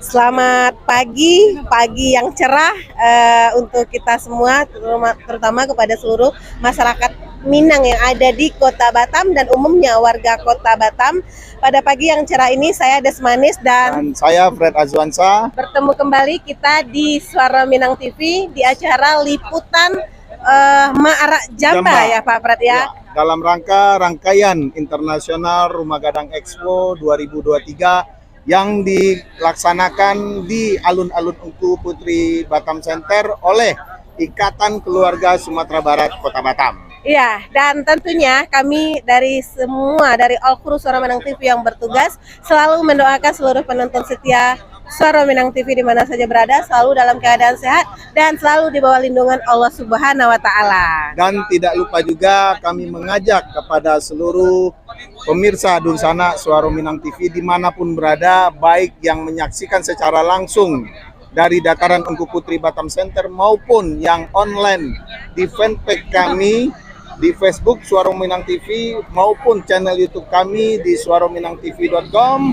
Selamat pagi, pagi yang cerah untuk kita semua, terutama kepada seluruh masyarakat Minang yang ada di Kota Batam dan umumnya warga Kota Batam. Pada pagi yang cerah ini saya Desmanis dan saya Fred Azwansa. Bertemu kembali kita di Suara Minang TV di acara liputan Ma'ara Jamba ya Pak Fred ya. Dalam rangkaian Internasional Rumah Gadang Expo 2023 yang dilaksanakan di Alun-Alun Engku Putri Batam Center oleh Ikatan Keluarga Sumatera Barat Kota Batam. Iya, dan tentunya kami dari all kru Suara Minang TV yang bertugas selalu mendoakan seluruh penonton setia Suara Minang TV di mana saja berada selalu dalam keadaan sehat dan selalu di bawah lindungan Allah Subhanahu wa Ta'ala. Dan tidak lupa juga kami mengajak kepada seluruh pemirsa Dunsana Suara Minang TV dimanapun berada, baik yang menyaksikan secara langsung dari Dataran Engku Putri Batam Center maupun yang online di fanpage kami di Facebook Suara Minang TV maupun channel YouTube kami di suaraminangtv.com.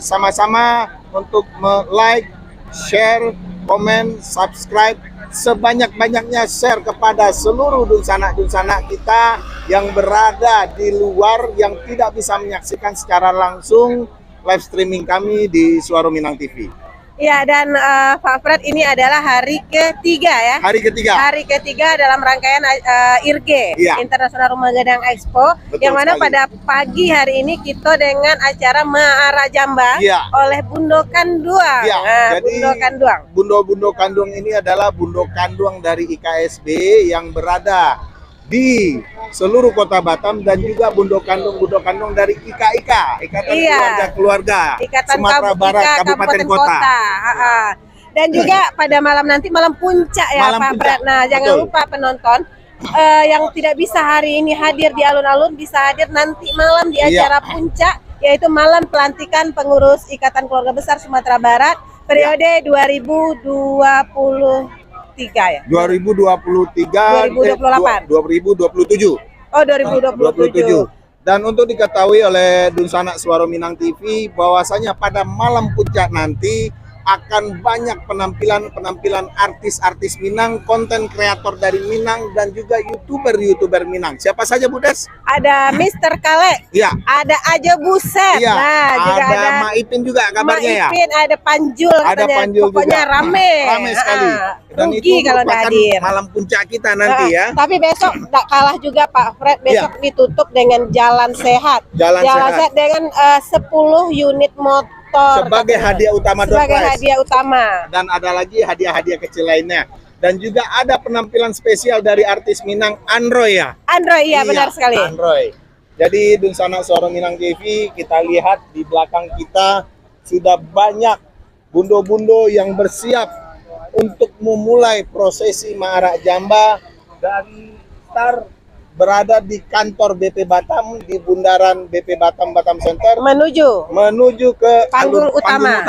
Sama-sama untuk like, share, komen, subscribe, sebanyak-banyaknya share kepada seluruh dunsana-dunsana kita yang berada di luar yang tidak bisa menyaksikan secara langsung live streaming kami di Suara Minang TV. Ya, dan Pak Fred, ini adalah hari ketiga ya. Hari ketiga dalam rangkaian IRG, Internasional Rumah Gadang Expo. Betul yang mana sekali. Pada pagi hari ini kita dengan acara Ma'ara Jamba oleh Bundo Kanduang. Jadi Bundo Kanduang. Bundo Kanduang ini adalah Bundo Kanduang dari IKSB yang berada di seluruh Kota Batam dan juga Bundo Kandung dari Ikatan Keluarga Sumatera Barat Kabupaten Kota. Dan juga pada malam nanti malam puncak ya Pak Fred. Nah, jangan lupa penonton yang tidak bisa hari ini hadir di alun-alun bisa hadir nanti malam di acara puncak, yaitu malam pelantikan pengurus Ikatan Keluarga Besar Sumatera Barat periode 2023 ya. 2027. Oh, 2027. Dan untuk diketahui oleh Dunsana Suara Minang TV bahwasanya pada malam puncak nanti akan banyak penampilan artis-artis Minang, konten kreator dari Minang dan juga YouTuber Minang. Siapa saja Bu Des? Ada Mr. Kale. Ya. Ada Aja Buset. Ya. Nah, juga ada Maipin juga kabarnya ya. Maipin, ada Panjul Ada katanya. Panjul Pokoknya juga. Rame Sekali. Dan rugi itu kalau nggak hadir. Malam puncak kita nanti ya. Tapi besok tak kalah juga Pak Fred. Besok ditutup dengan Jalan Sehat. Jalan sehat dengan 10 unit motor sebagai hadiah utama. Dan ada lagi hadiah-hadiah kecil lainnya. Dan juga ada penampilan spesial dari artis Minang, Androy ya. Androy, iya benar sekali. Androy. Jadi Dunsana Suara Minang TV, kita lihat di belakang kita sudah banyak bundo-bundo yang bersiap untuk memulai prosesi Ma'ara Jamba dari start berada di kantor BP Batam di bundaran BP Batam Center menuju ke panggung utama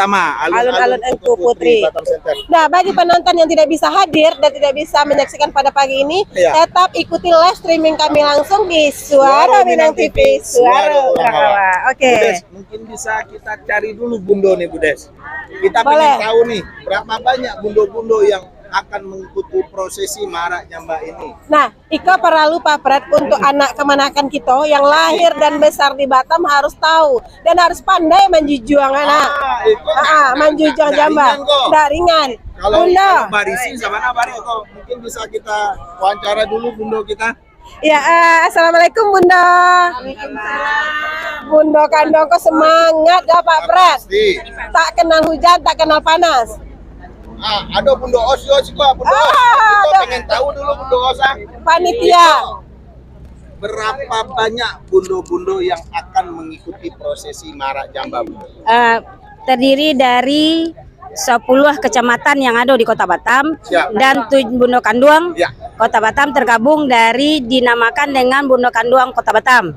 alun-alun Engku Putri Batam Center. Nah, bagi penonton yang tidak bisa hadir dan tidak bisa menyaksikan pada pagi ini, tetap ikuti live streaming kami langsung di Suara Minang TV. Suara Rakawa. Oke. Mungkin bisa kita cari dulu bundo nih Bu Des. Kita pengen tahu nih berapa banyak bundo-bundo yang akan mengikuti prosesi Ma'ara Jamba ini. Nah, Ika perlu Pak Fred untuk anak kemanakan kita yang lahir dan besar di Batam harus tahu dan harus pandai menjujuang anak. Menjujuang Jamba. Tidak ringan. Kalau barisin sama bari kok mungkin bisa kita wawancara dulu bundo kita. Ya, assalamualaikum Bunda. Bundo Kandong kok semangat dah Pak Fred. Tak kenal hujan, tak kenal panas. Ada bundo osyo sih Pak, bundo kita pengen tahu dulu bundo osa panitia. Berapa banyak bundo-bundo yang akan mengikuti prosesi Ma'ara Jamba? Terdiri dari 10 kecamatan yang ada di Kota Batam. Dan Bundo Kanduang Kota Batam tergabung dari dinamakan dengan Bundo Kanduang Kota Batam.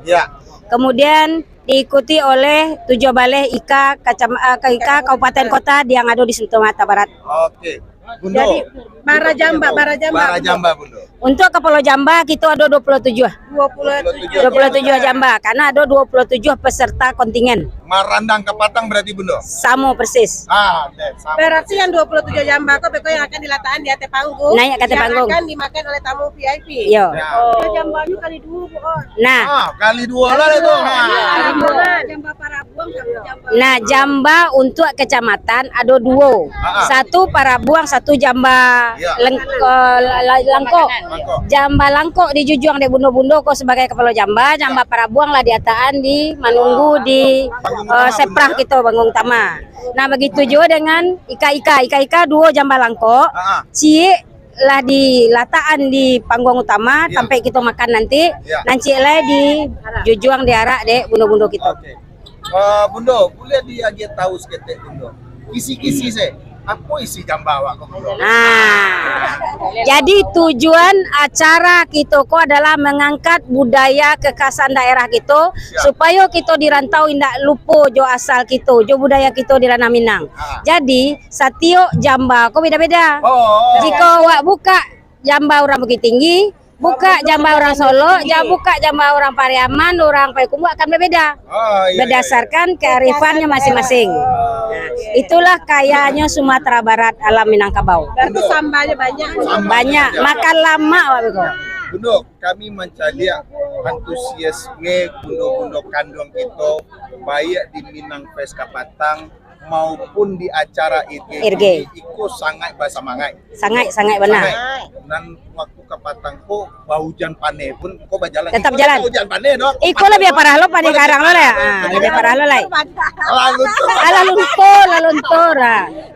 Kemudian diikuti oleh 7 balai IKA Kabupaten Kota yang ada di Sumatera Barat. Oke. Bundo. Jadi Bara Jamba, Bara Jamba. Bara Jamba, Bundo. Untuk ke Pulau Jamba kita ada 27. 27 Jamba karena ada 27 peserta kontingen. Marandang ke Patang berarti, Bundo. Sama persis. Sama. Berarti yang 27 Jamba kok beko yang akan dilataan di atas panggung. Naik ke atas panggung. Yang akan dimakan oleh tamu VIP. Yo. Oh, Jambanya kali 2, Bu. Nah, Kali 2 lah itu. Jamba Parabuang sama Jamba. nah Jamba untuk kecamatan ada 2. Satu Parabuang, satu Jamba Ya. Langkok. Jamba Langkok di Jujuang di Bundo-Bundo kok sebagai kepala Jamba. Jamba Parabuang lah di ataan di Manunggu di Seprah gitu Bangung Tama. Nah begitu juga dengan Ika 2 Jamba Langkok. Cie lah di lataan di panggung utama sampai kita makan nanti. Nanti lah di Jujuang di Arak deh Bundo-Bundo kita. Bundo, boleh dia tahu seketik Bundo. Kisi-kisi saya. Apa isi Jamba awak kok? Nah, jadi tujuan acara kita kok adalah mengangkat budaya kekhasan daerah kita supaya kita di rantau indak lupa jo asal kita, jo budaya kita di Ranah Minang. Jadi setiap Jamba kok beda-beda. Jika awak buka Jamba orang Bukit Tinggi, buka Jamba orang Solo, buka Jamba orang Pariaman, orang Payakumbuh akan berbeda. Berdasarkan kearifannya masing-masing. Nah, itulah kayanya Sumatera Barat alam Minangkabau. Berarti sambanya banyak. Banyak, makan lama Pak Beko. Bundo, kami mencari antusiasme bundo-bundo kandung kita baik di Minang Fest Kapatang maupun di acara IRG. Itu sangat bersemangat. Sangat benar. Dan waktu Kapatang kok hujan pane pun kok berjalan. Tetap jalan. Hujan pane dong. Iko lebih parah lo pane karang lo lah. Lebih parah lo lah. Ala luntur.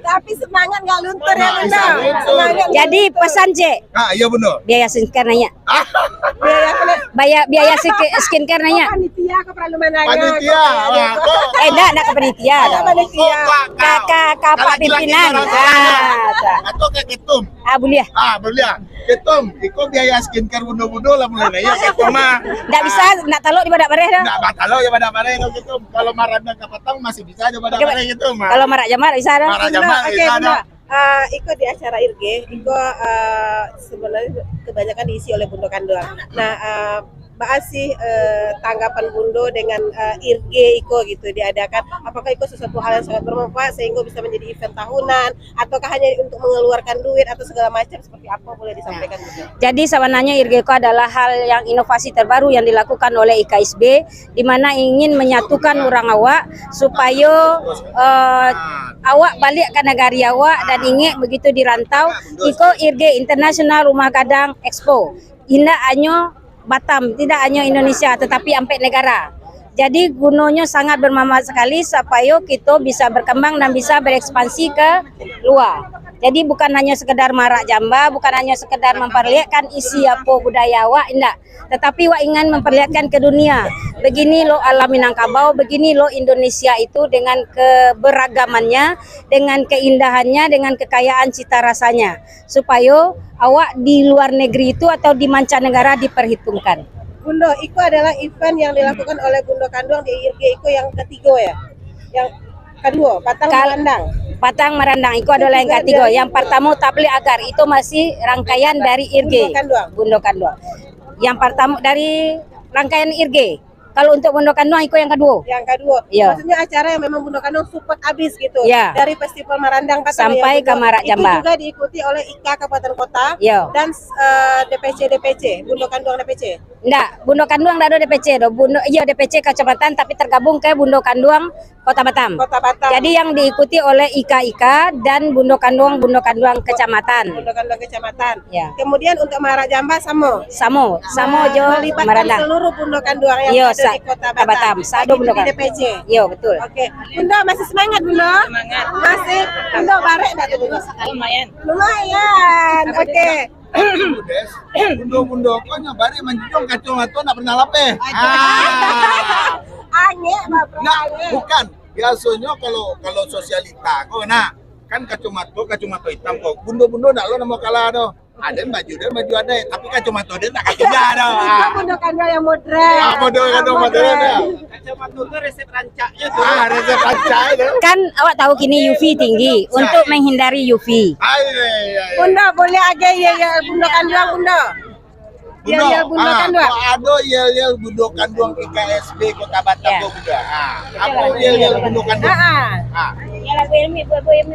Tapi semangat nggak luntur ya Bunda. Semangat. Jadi pesan Cek. Iya Bundo. Biaya skincare nanya. Biaya kena. Biaya skincare nanya. Panitia ke Pralumananga. Panitia. Enggak ke panitia. Panitia. Kakak Pak pimpinan. Atau ke ketum. Boleh. Boleh. Ketum, iko biaya skincare bundo-bundo lah mulai nanya ketum mah. Enggak bisa nak taluk di badak bareh dah. Enggak batalo ya badak bareh ketum. Kalau Marandang ke Patang masih bisa aja badak bareh ketum mah. Kalau Marak Jamar bisa dah. Marak Jamar bisa ada. Iko di acara IRG, Iko sebenarnya kebanyakan diisi oleh Bundo Kanduang. Nah, sih tanggapan Bundo dengan IRG Iko gitu diadakan, apakah Iko sesuatu hal yang sangat bermanfaat sehingga bisa menjadi event tahunan ataukah hanya untuk mengeluarkan duit atau segala macam, seperti apa boleh disampaikan Bundo? Jadi sebenarnya IRG Iko adalah hal yang inovasi terbaru yang dilakukan oleh IKSB di mana ingin menyatukan orang awak supaya awak balik ke negara awak dan ingin begitu dirantau. Iko IRG International Rumah Gadang Expo. Indah hanya Batam, tidak hanya Indonesia tetapi sampai negara. Jadi gunanya sangat bermanfaat sekali supaya kita bisa berkembang dan bisa berekspansi ke luar. Jadi bukan hanya sekedar marak Jamba, bukan hanya sekedar memperlihatkan isi apa budaya awak, enggak. Tetapi awak ingin memperlihatkan ke dunia. Begini lo alam Minangkabau, begini lo Indonesia itu dengan keberagamannya, dengan keindahannya, dengan kekayaan cita rasanya. Supaya awak di luar negeri itu atau di mancanegara diperhitungkan. Bundo, Iko adalah event yang dilakukan oleh Bundo Kanduang di IRG Iko yang ketiga ya? Yang kedua, Patang Marandang Iko adalah yang ketiga. Yang pertama Tablik Agar, itu masih rangkaian dari IRG Bundo Kanduang. Yang pertama dari rangkaian IRG. Kalau untuk Bundo Kanduang Iko yang kedua. Yang kedua. Ya. Maksudnya acara yang memang Bundo Kanduang support habis gitu. Ya. Dari Festival Marandang Patang sampai ke Marak Jamba. Itu juga diikuti oleh IKA Kabupaten Kota dan DPC Bundo Kanduang DPC. Enggak, Bundo Kanduang enggak ada DPC do. DPC kecamatan tapi tergabung ke Bundo Kanduang Kota Batam. Jadi yang diikuti oleh IKA dan Bundo Kanduang kecamatan. Bundo Kanduang kecamatan. Ya. Kemudian untuk Marak Jamba Samo jo Marandang. Seluruh Bundo Kanduang yang ada di Kota Batam. Sado Bundo Kanduang. DPC. Iya, betul. Oke. Bundo masih semangat Bundo? Semangat. Masih. Bundo barek enggak tuh Bundo? Lumayan. Oke. Bundo-bundo kok nyabari menjunjung kacung atau enggak pernah lape. Angin, Nah, bukan. Biasanya kalau sosialita kok kan kacamata hitam kok. Bundo-bundo enggak lo nama kalah do. Ada baju ada, tapi kacamata dia tak kacamata do. Bundo Kanduang yang modern. Modern. resep rancak itu. Kan awak tahu kini UV tinggi untuk menghindari UV. Bunda boleh agak ya Bunda Kanduang Bunda. Yel Bunda Kanduang. Ada yel Bunda Kanduang IKSB Kota Batam Bunda. Apa yel Bunda Kanduang? Ya lagu ini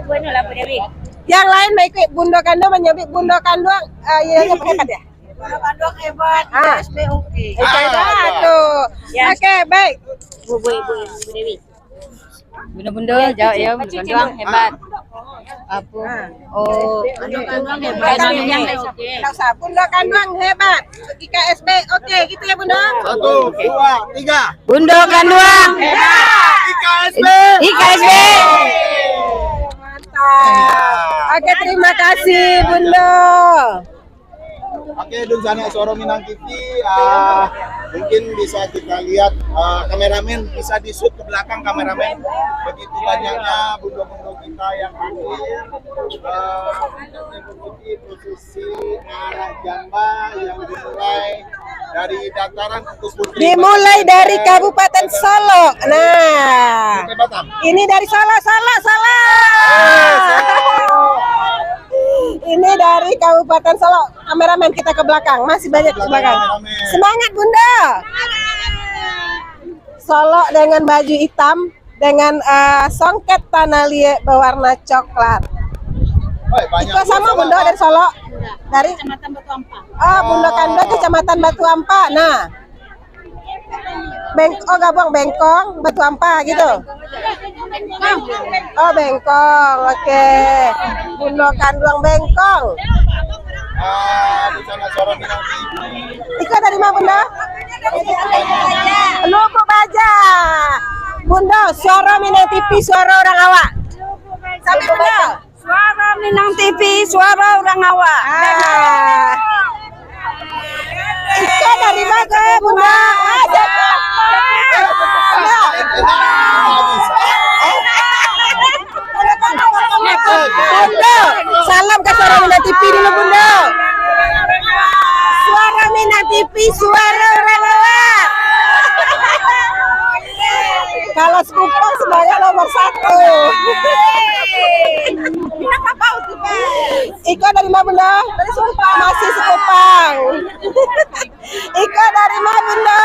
bueno lagu Dewi. Yang lain baik Bunda Kanduang menyebut Bunda Kanduang yelnya hebat ya. Bunda Kanduang hebat, IKSB oke. Hebat tuh. Oke, baik. Bu Dewi. Bunda-bunda jawab ya, Bunda Kanduang hebat. Apa? Oh, Bunda Kanduang hebat. Enggak usah. Bunda Kanduang hebat. IKSB oke, gitu ya Bunda. 1, 2, 3. Bunda Kanduang Hebat. IKSB. IKSB. Mantap. Oke, terima kasih Bunda. Oke, Dun Sana Suara Minang TV, mungkin bisa kita lihat kameramen bisa di-shoot ke belakang kameramen. Begitu banyaknya bunda-bunda kita yang hadir mengikuti posisi arah Jamba yang dimulai dari dataran untuk putri. Dimulai dari Kabupaten Solo. Nah, Sampai Batam. ini dari Solo. Ini dari Kabupaten Solo. Kameramen kita ke belakang. Masih banyak ke belakang. Semangat Bunda. Solo dengan baju hitam dengan songket tanah liat berwarna coklat. Itu sama Bunda dari Solo. Dari Kecamatan Batu Ampah. Oh, Bunda Kanduang Kecamatan Batu Ampah. Nah. Gabung Bengkong, Batu Ampah gitu. Oh, Bengkong. Oke. Bunda Kanduang Bengkong. Dun Sana Suara Minang TV. Iko dari mana Bunda? Lubu Baja. Bunda, Suara Minang TV, suara orang awak. Sampai Bunda. Suara Minang TV, suara orang awak. Iko dari mana Bunda? Bunda, salam ke Suara Minang TV dulu Bunda. Suara Minang TV, suara orang awak. Kalau Sekupang semuanya nomor 1. Iko dari mana Bunda? Dari Sekupang. Masih Sekupang. Iko dari mana Bunda?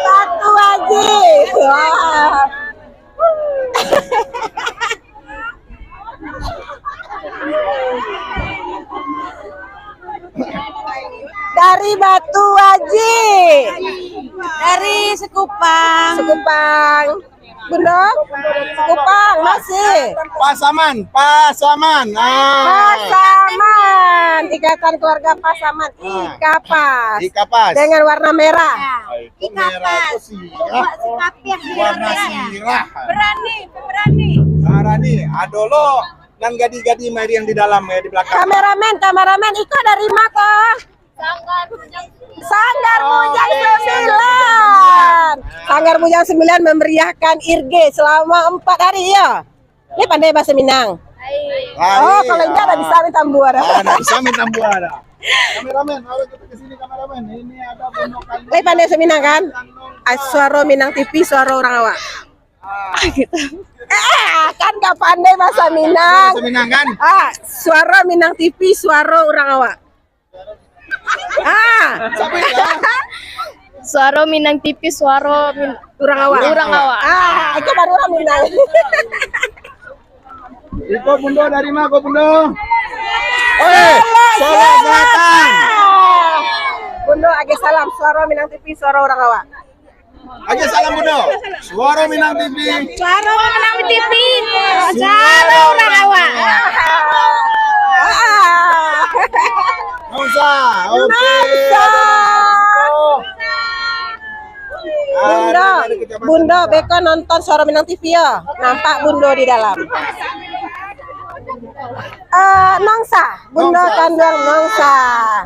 Batu Haji. Wah. Dari Batu Haji. Dari Sekupang. Bunda? Sekupang masih. Pasaman. Pasaman. Ikatan Keluarga Pasaman. Ikapas. Ikapas. Dengan warna merah. Itu merah itu sirah. Warna sirah. Berani. Sarani, adolo dan gadi-gadi mari yang di dalam ya di belakang. Kameramen Iko dari mana? Sanggar Bujang 9. Sanggar Bujang 9 memeriahkan IRG selama 4 hari ya. Ini pandai bahasa Minang. Oh, kalau enggak ada bisa minta buara. Ada bisa minta buara. Kameramen, ayo kita ke sini kameramen. Ini ada Bunda Kanduang. Ini pandai bahasa Minang kan? Suara Minang TV, suara orang awak. Kan gak pandai bahasa Minang. Bahasa Minang kan? Suara Minang TV, suara orang awak. Sampai ya. Suara Minang TV, suara Orang awak. Itu baru orang Minang. Iko Bunda dari mana kok Bunda? Solo Selatan. Bunda agak salam, suara Minang TV, suara orang awak. Aja salam Bunda. Suara Minang TV. Suara Minang TV, suara orang awak. Nusa. Oke. Bunda, Beko nonton Suara Minang TV ya. Nampak Bunda di dalam. Nongsa, Bunda Kanduang Nongsa.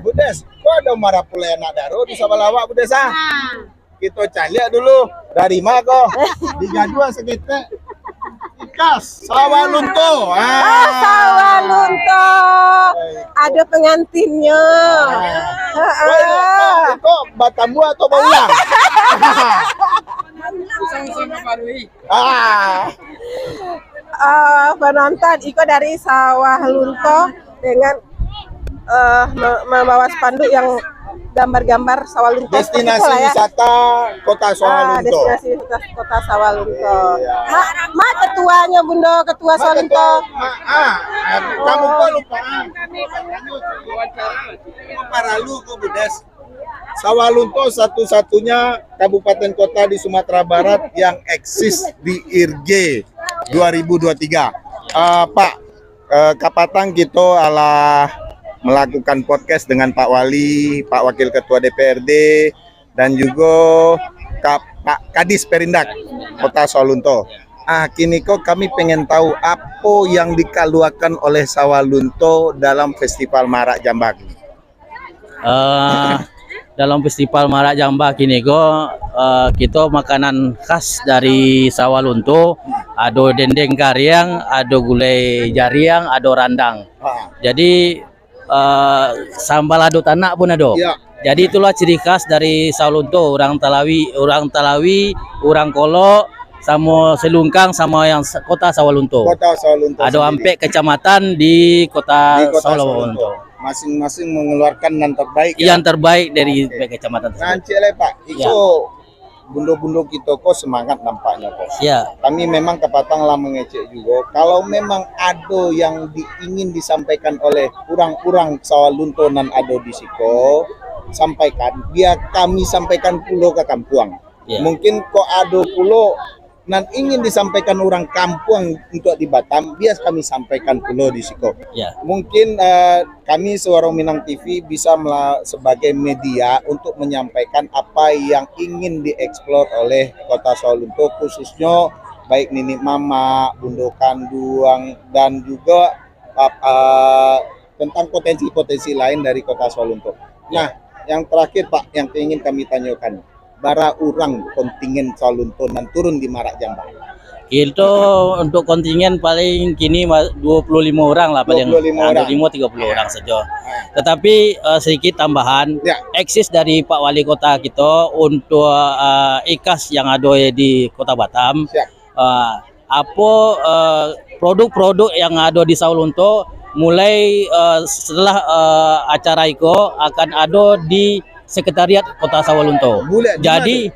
Budes, kok ada marah pula anak daru di Sabalawak Budes ah? Kita cari dulu dari mana kok? 32 segitu. Ikas, Sawalunto. Sawalunto. Ada pengantinnya. Kok Batambu atau Baulang? Ah, Penonton Iko dari Sawah Lunto dengan membawa spanduk yang gambar-gambar Sawah Lunto. destinasi Itulah ya. wisata Kota Sawah Lunto. Destinasi wisata Kota Sawah Lunto. Iya. Ma ketuanya Bundo, ketua Sawah Lunto. Kamu kok lupa? Paralu kok Budes. Sawah Lunto satu-satunya kabupaten kota di Sumatera Barat yang eksis di IRG 2023. Pak, kapatang kita melakukan podcast dengan Pak Wali, Pak Wakil Ketua DPRD, dan juga Pak Kadis Perindak Kota Sawah Lunto. Kini kok kami pengen tahu apa yang dikeluarkan oleh Sawah Lunto dalam Festival Marak Jambak. Dalam Festival Marak Jambak ini kita makanan khas dari Sawah Lunto, ada dendeng kariang, ada gulai jariang, ada randang. Jadi sambal ado tanak pun ada. Ya. Jadi itulah ciri khas dari Sawah Lunto, orang Talawi, orang Kolo, sama Selungkang, sama yang kota Sawah Lunto. Kota Sawah Lunto. Ada sampai kecamatan di kota Sawah Lunto. Masing-masing mengeluarkan yang terbaik. Yang terbaik dari kecamatan tersebut. Nanti Pak, itu bundo-bundo kita kok semangat nampaknya kok. Ya. Kami memang kepatang lah mengecek juga. Kalau memang ada yang ingin disampaikan oleh kurang-kurang Sawah Lunto nan ada di Siko, sampaikan. Biar kami sampaikan pulau ke kampung. Ya. Mungkin kok ada pulau nan ingin disampaikan orang kampung untuk di Batam, biar kami sampaikan pulau di Siko. Ya. Mungkin kami Suara Minang TV bisa sebagai media untuk menyampaikan apa yang ingin dieksplor oleh Kota Sawah Lunto, khususnya baik Nini Mama, Bundo Kanduang, dan juga tentang potensi-potensi lain dari Kota Sawah Lunto. Nah, yang terakhir Pak, yang ingin kami tanyakan, bara orang kontingen Sawah Lunto dan turun di Marak Jambak. Itu untuk kontingen paling kini 25 orang lah paling. 25 orang. 30 orang saja. Tetapi sedikit tambahan, eksis dari Pak Wali Kota kita untuk IKAS yang ada di Kota Batam. Produk-produk yang ada di Sawah Lunto mulai setelah acara itu akan ada di Sekretariat Kota Sawah Lunto. Jadi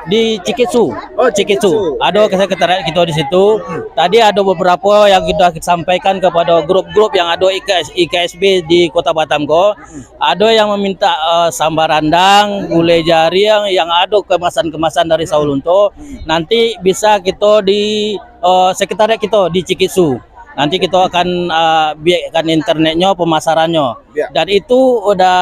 di Cikitsu. Cikitsu. Ada sekretariat kita di situ. Tadi ada beberapa yang kita sampaikan kepada grup-grup yang ada IKSB di Kota Batam ko. Ada yang meminta sambal randang, gulai jariang yang ada kemasan-kemasan dari Sawah Lunto. Nanti bisa kita di sekretariat kita di Cikitsu. Nanti kita akan biarkan internetnya, pemasarannya. Dan itu udah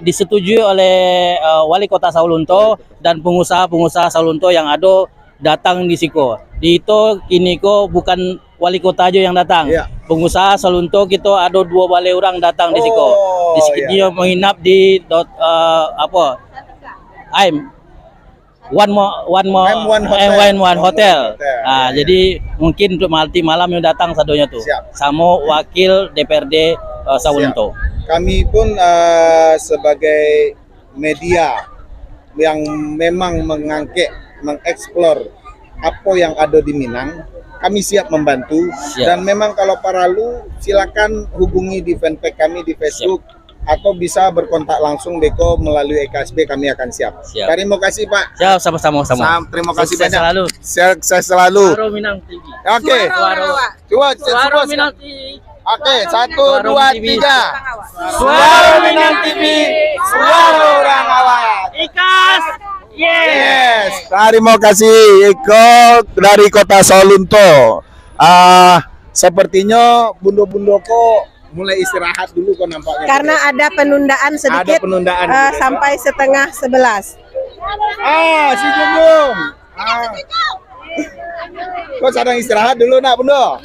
disetujui oleh Wali Kota Sawah Lunto dan pengusaha-pengusaha Sawah Lunto yang ada datang di Siko. Di itu kini bukan Wali Kota aja yang datang. Pengusaha Sawah Lunto kita ada 2 balai orang datang di Siko. Di sini menginap di One Hotel. Jadi mungkin untuk malam yang datang sadonya tuh. Sama wakil DPRD Sawah Lunto. Kami pun sebagai media yang memang mengeksplor apa yang ada di Minang, kami siap membantu. Dan memang kalau paralu silakan hubungi di fanpage kami di Facebook. Atau bisa berkontak langsung Beko melalui EKSB, kami akan siap. Terima kasih Pak. Siap, sama-sama. Terima kasih Sukses banyak. Selalu. Sukses selalu. Suara Minang TV. Oke. Suara Minang TV. Oke, 1, 2, 3. Suara Minang TV. Suara orang awal. IKAS. Yes. Terima kasih Iko dari Kota Sawah Lunto. Sepertinya bundo-bundo kok mulai istirahat dulu kok nampaknya. Karena ada penundaan sedikit. Ada penundaan. Sampai setengah 11. Si Junjung. Kok sedang istirahat dulu nak Bundo?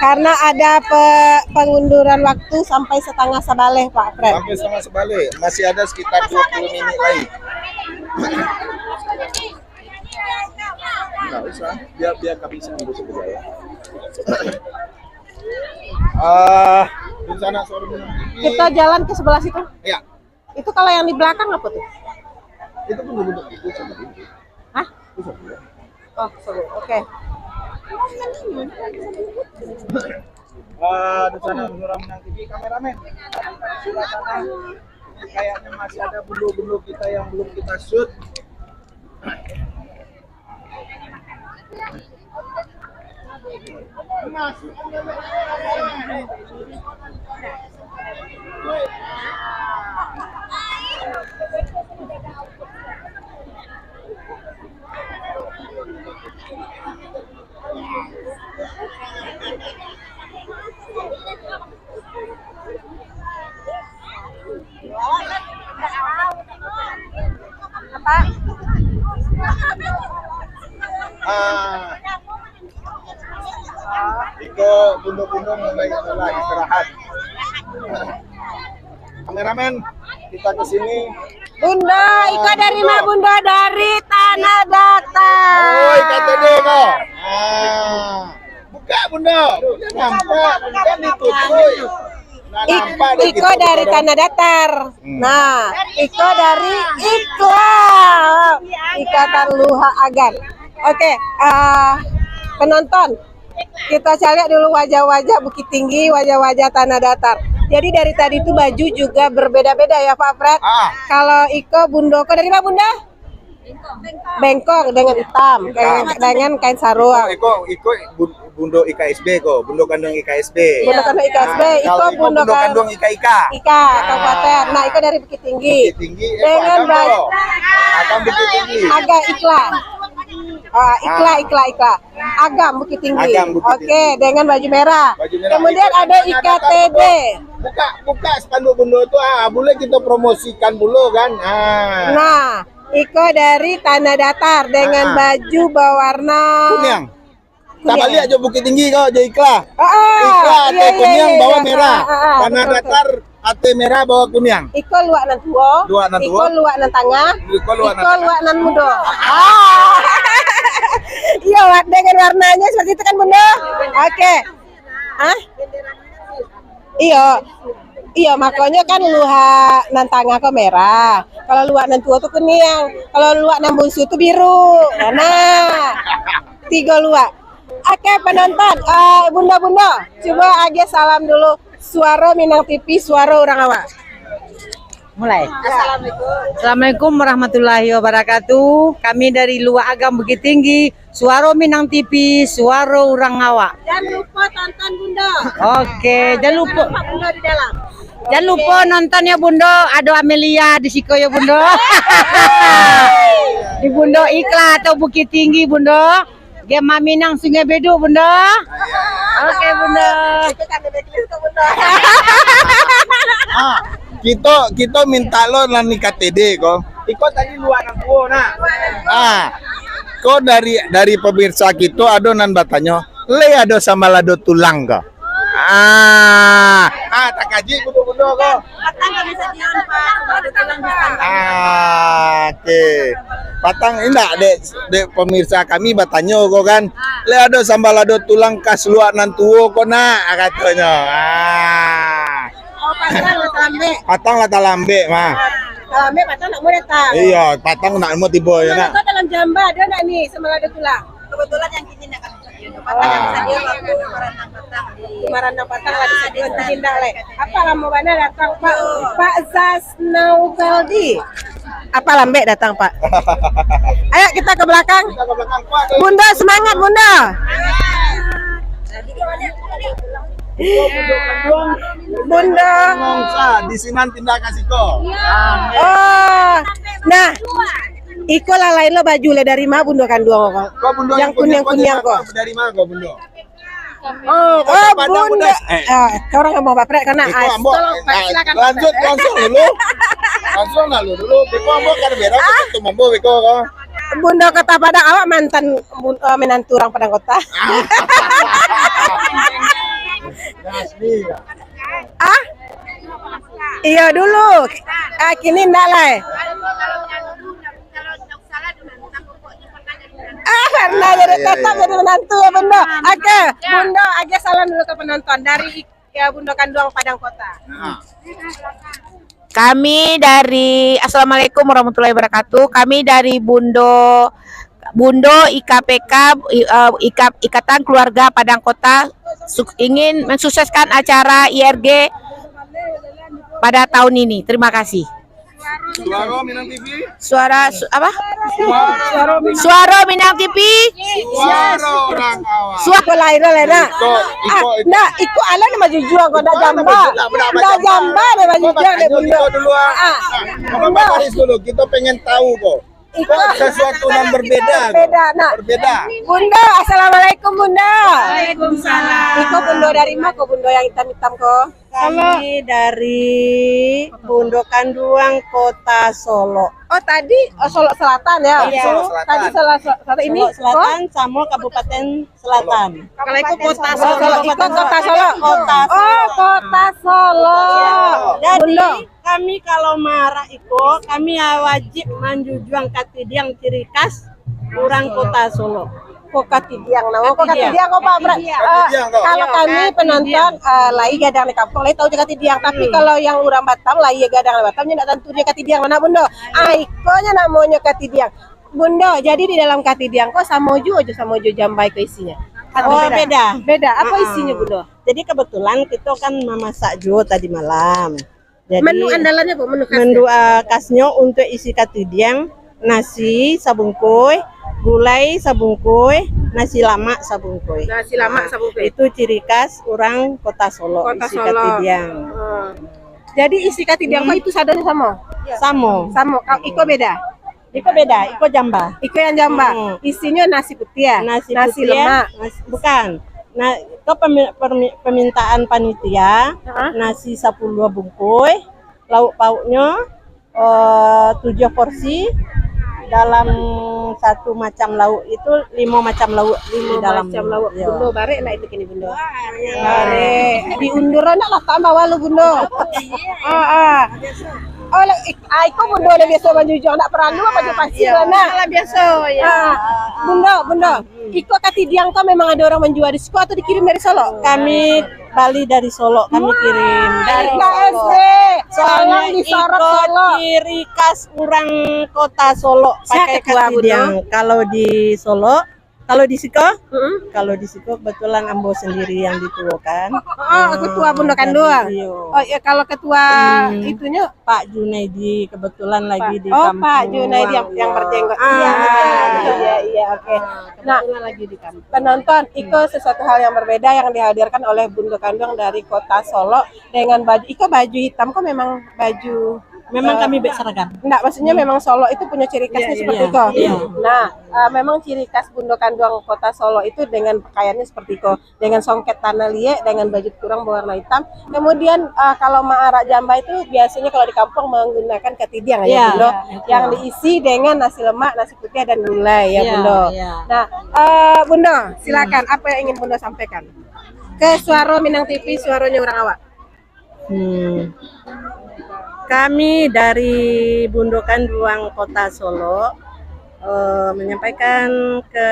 Karena ada pengunduran waktu sampai setengah sebaleh Pak Fred. Sampai setengah sebalik. Masih ada sekitar 20 menit lagi. Nggak usah. Biar kami seminggu sebenarnya. Di sana Suara Minang TV. Kita jalan ke sebelah situ. Ya. Itu kalau yang di belakang apa tuh? Itu pun bentuk itu sama ini. Hah? Oh, seru. Oke. Di sana Suara Minang TV, kameramen. Sebelah sana. Ini kayaknya masih ada bulu-bulu kita yang belum kita shoot. Apa? Iko bundo-bundo mulai istirahat. Kameramen, kita ke sini. Bunda, Iko dari mana Bunda? Dari Tanah Datar. Oh, KTD kok. Buka Bunda. Nampak kan ditutup. Nah, nampak deh Iko gitu, dari Bunda. Tanah Datar. Nah, Iko dari Ikla. Ikatan Luha Agan. Oke, penonton, kita cari lihat dulu wajah-wajah Bukit Tinggi, wajah-wajah Tanah Datar. Jadi dari tadi itu baju juga berbeda-beda ya Pak Fred. Kalau Iko Bundoko dari mana Bunda? Bengkok dengan hitam, dengan kain sarung. Iko bundo IKSB kok, bundo kandung IKSB. Bundo kandung IKSB, Kalau Iko bundo kandung IKIK. Ika kabupaten. Nah, Iko dari Bukit Tinggi. Bukit Tinggi, Dengan baju Agam Bukit Tinggi. agak Ikla. Ikla. Agam Bukit Tinggi. Agam Bukit Oke, Tinggi. dengan baju merah. Baju merah. Kemudian ada IKTD. Buka spanduk bundo itu, boleh kita promosikan dulu kan. Nah, Iko dari Tanah Datar dengan baju berwarna Kuning. Tak balik aja Bukit Tinggi kau, jadi Ikla. Ikla ate kuning bawah merah. Tanah Datar ate merah bawah kuning. Iko luak nan tuo. Iko luak nan tengah. Iko luak nan Iko luak nan mudo. Iya, dengan warnanya seperti itu kan Bunda. Oke. Iya, makanya kan luha nan tengah kok merah. Kalau luak nan tua tuh kuning. Kalau luak nan bunsu tuh biru. Nah, 3 luak. Oke penonton, bunda-bunda, coba aja salam dulu. Suara Minang TV, suara orang awak. Mulai. Assalamualaikum. Assalamualaikum warahmatullahi wabarakatuh. Kami dari Luar Agam Bukit Tinggi, suara Minang TV, suara orang awak. Jangan lupa tonton Bunda. Oke, jangan lupa. Pak Bunda di dalam. Jangan lupa nonton ya Bunda. Ada Amelia di Siko ya Bunda. Di Bunda Ikla atau Bukit Tinggi Bunda. Gema Minang Sungai Bedu Bunda. Oke Bunda. Itu kan backlist kok Bunda. Kita minta lo nani KTD kok. Iko tadi luar nang tuo nak. Kau dari pemirsa kita ada nan batanya. Le ada sama lado tulang kok. Tak kaji bundo kok. Patang kami sedion Pak, ada tulang di sana. Oke. Patang indah dek pemirsa kami batanya kok kan. Le ada sambal lado tulang kas luar nan tuo kok nak katanya. Oh, patang lambe. Patang lah talambe mah. Lambe patang nak mau datang. Iya, patang nak mau tiba ya nak. Kalau dalam jamba ada nak nih sama ada tulang. Kebetulan yang kini nak kami sedion. Patang yang sedion waktu Marandang patang lagi sedion tindak le. Apa lama mana datang Pak? Pak Zasnaufeldi. Apa lambe datang Pak? Ayo kita ke belakang. Bunda semangat Bunda. Bunda. Di sini tindak kasih kok. Oh, nah, Iko lain lo baju le dari mana Bunda kan dua kok. Yang kuning kok. Dari mana kok Bundo? Oh, Bunda. Orang yang mau baprek karena tolong Pak silakan. Lanjut langsung dulu. Langsung dulu. Beko ambo kan beda itu mambo beko kok. Bunda Kota Padang awak mantan menantu orang Padang Kota. Iya dulu. Kini ndak lah. Karena jadi tetap jadi menantu ya Bunda. Oke, Bunda aja salam dulu ke penonton dari ya Bunda Kanduang Padang Kota. Kami dari Assalamualaikum warahmatullahi wabarakatuh. Kami dari Bundo IKPK Ikatan Keluarga Padang Kota ingin mensukseskan acara IRG pada tahun ini. Terima kasih. Suara Minang TV. Apa? Suara Minang TV. Suara orang awam. Suara lain lah. Nah, ikut ala nama jujur kau dah jamba. Dah jamba nama jujur deh bunda. Bunda baris dulu, kita pengen tahu kok. Sesuatu yang berbeda. Berbeda. Bunda, assalamualaikum bunda. Waalaikumsalam. Iko bunda dari mana kok bunda yang hitam-hitam kok? Kami dari Bundo Kanduang, Kota Solo. Oh tadi Solo Selatan ya? Iya. Solo Selatan. Tadi Selatan ini Solo Selatan sama Kabupaten Selatan. Kalau itu Kota Solo. Solo, Iko Kota Solo. Kota Solo. Oh Kota Solo. Jadi Bunda. kami kalau marah kami wajib menjujuang katidiang ciri khas orang Kota Solo. Kok katidiang nama kok katidiang kok Pak Bra. Katidiang, toh. Kalau kami penonton lai gadang di kampung lai tahu je katidiang, tapi kalau yang orang Batam lai gadang di Batam nya tak tentu dia katidiang mana bunda. Ikonya namanya katidiang. Bunda, jadi di dalam katidiang kok samoju jambai ke isinya. Atau Oh beda. Beda. Apa isinya bunda? Jadi kebetulan kita kan memasak jo tadi malam. Jadi Menu andalannya Bu, menu khasnya. menu khasnya untuk isi katidiang nasi sabungkoi, gulai sabungkoi, nasi lama sabungkoi. Nasi lama sabungkoi. Itu ciri khas orang Kota Solo, Kota isi Solo. katidiang. Jadi isi katidiang kok itu sadonnya sama? Samo. Sama. Kalau Iko beda. Iko beda, Iko jamba. Iko yang jamba. Isinya nasi putih ya? Nasi nasi putih, lemak. bukan. Nah, itu permintaan panitia, nasi 10 bungkus, lauk pauknya 7 porsi. Dalam satu macam lauk itu 5 macam lauk di dalam Macam lauk. Ya. Bundo bare enak itu kini bundo. Bare. Diundur anak lah tambah walu bundo. Oh, Iko bundo le biasa baju hijau nak peranu apa je pasti lah biasa ya. Bundo. Iko katidiang kau memang ada orang menjual di situ atau dikirim dari Solo? Kami Bali dari Solo, kami kirim dari KSD. Soalnya Tolong disorot ikut Solo. ciri khas orang Kota Solo pakai ketua, katidiang. Kalau di Solo, kalau di Siko, kebetulan Ambo sendiri yang dituakan. Oh, ketua Bundo Kanduang. Iya. Oh ya kalau ketua itunya Pak Junaidi kebetulan lagi di oh kampung. Pak Junaidi yang berjenggot. Iya, oke. Nah, lagi di kampung. penonton itu sesuatu hal yang berbeda yang dihadirkan oleh Bundo Kanduang dari Kota Solo dengan baju baju hitam kok memang baju Memang kami seragam. enggak, maksudnya memang Solo itu punya ciri khasnya seperti itu. Nah, memang ciri khas Bundo Kanduang Kota Solo itu dengan pakaiannya seperti itu, dengan songket tanah liat, dengan baju kurang berwarna hitam. Kemudian kalau Ma'ara Jamba itu biasanya kalau di kampung menggunakan katidiang ya Bundo, yang diisi dengan nasi lemak, nasi putih dan gulai ya Bundo. Nah, Bundo, silakan apa yang ingin Bundo sampaikan ke Suara Minang TV, suaranya orang awak. Kami dari Bundo Kanduang Kota Solo menyampaikan ke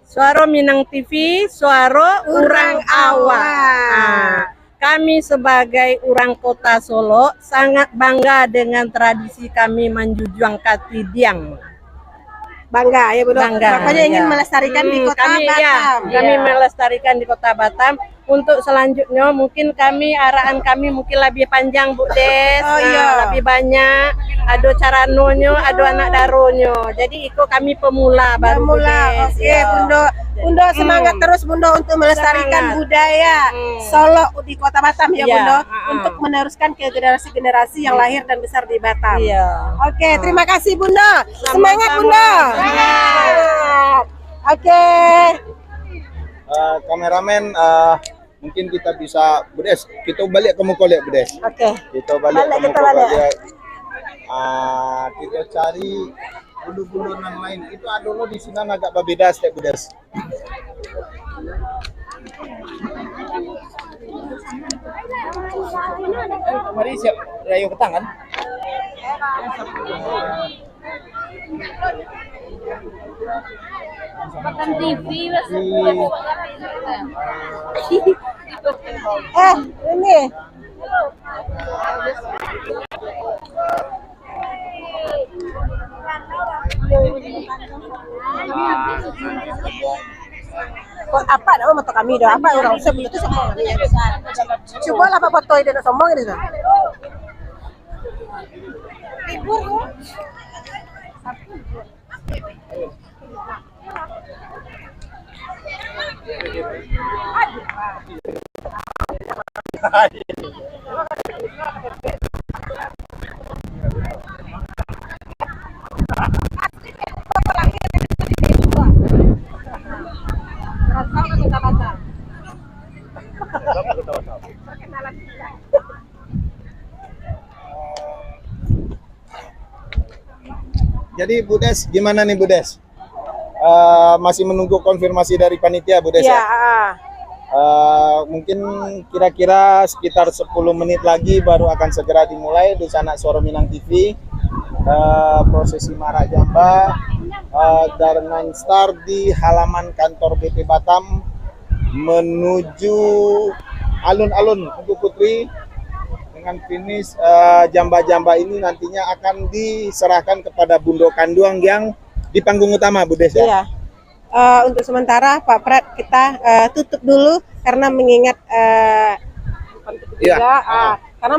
Suara Minang TV, suara orang awak. Kami sebagai orang Kota Solo sangat bangga dengan tradisi kami menjujuang katidiang. Bangga ya Bundo. Bangga, Makanya ingin ya. melestarikan di Kota kami, Batam. Kami melestarikan di Kota Batam. Untuk selanjutnya mungkin arahan kami mungkin lebih panjang Bu Des. Lebih banyak. Ada caranonya, ada anak daronya. Jadi itu kami pemula baru Bu Des. Oke, Bundo semangat terus Bundo untuk melestarikan budaya Solo di Kota Batam ya Bundo, untuk meneruskan ke generasi-generasi yang lahir dan besar di Batam. Oke, terima kasih Bundo. Semangat Bundo. Oke. Kameramen, mungkin kita bisa Budes, kita balik ke muka lihat Budes. Oke. Kita balik ke Kita muka balik. lihat. Kita cari bulu-bulu yang lain. Itu ada lo di sini agak berbeda setiap Budes. Mari siap rayu petang kan? Makan TV Ini. Kok apa nama motor kami dah? Apa orang usah begitu semua. Coba lah apa foto itu sombong ini dah. Jadi Bu Des, gimana nih Bu Des? Masih menunggu konfirmasi dari panitia Bu Des ya? Mungkin kira-kira sekitar 10 menit lagi baru akan segera dimulai di sana Suara Minang TV. Prosesi Marak Jamba dengan start di halaman kantor BP Batam menuju alun-alun untuk Putri, dengan finish jamba-jamba ini nantinya akan diserahkan kepada Bundo Kanduang yang di panggung utama Bu Des ya? Iya. Untuk sementara Pak Pret kita tutup dulu karena mengingat karena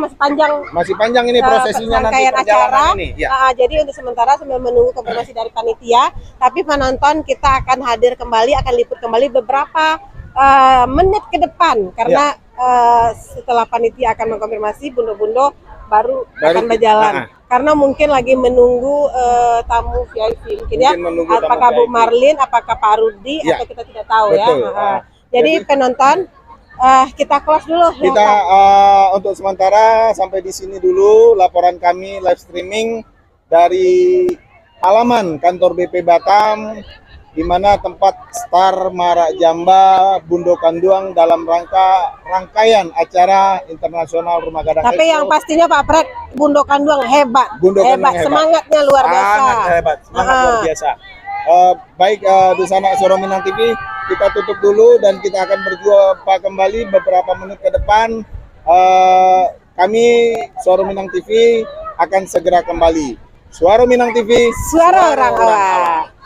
masih panjang ini prosesinya nanti perjalanan ini. Ya. Jadi untuk sementara sambil menunggu konfirmasi dari panitia, tapi penonton kita akan hadir kembali, akan liput kembali beberapa menit ke depan karena setelah panitia akan mengkonfirmasi bundo-bundo baru akan berjalan. Karena mungkin lagi menunggu tamu VIP mungkin ya, apakah Bu Marlin, apakah Pak Rudi atau kita tidak tahu. Betul. Ya. Jadi penonton kita close dulu. Kita untuk sementara sampai di sini dulu laporan kami live streaming dari halaman kantor BP Batam, di mana tempat Star Marak Jamba Bundo Kanduang dalam rangkaian acara internasional Rumah Gadang. Tapi yang pastinya Pak Pret, Bundo Kanduang hebat. Semangatnya luar biasa. Sangat hebat, semangat luar biasa. Baik, di sana Suara Minang TV kita tutup dulu dan kita akan berjumpa kembali beberapa menit ke depan. Kami Suara Minang TV akan segera kembali. Suara Minang TV, suara orang awak.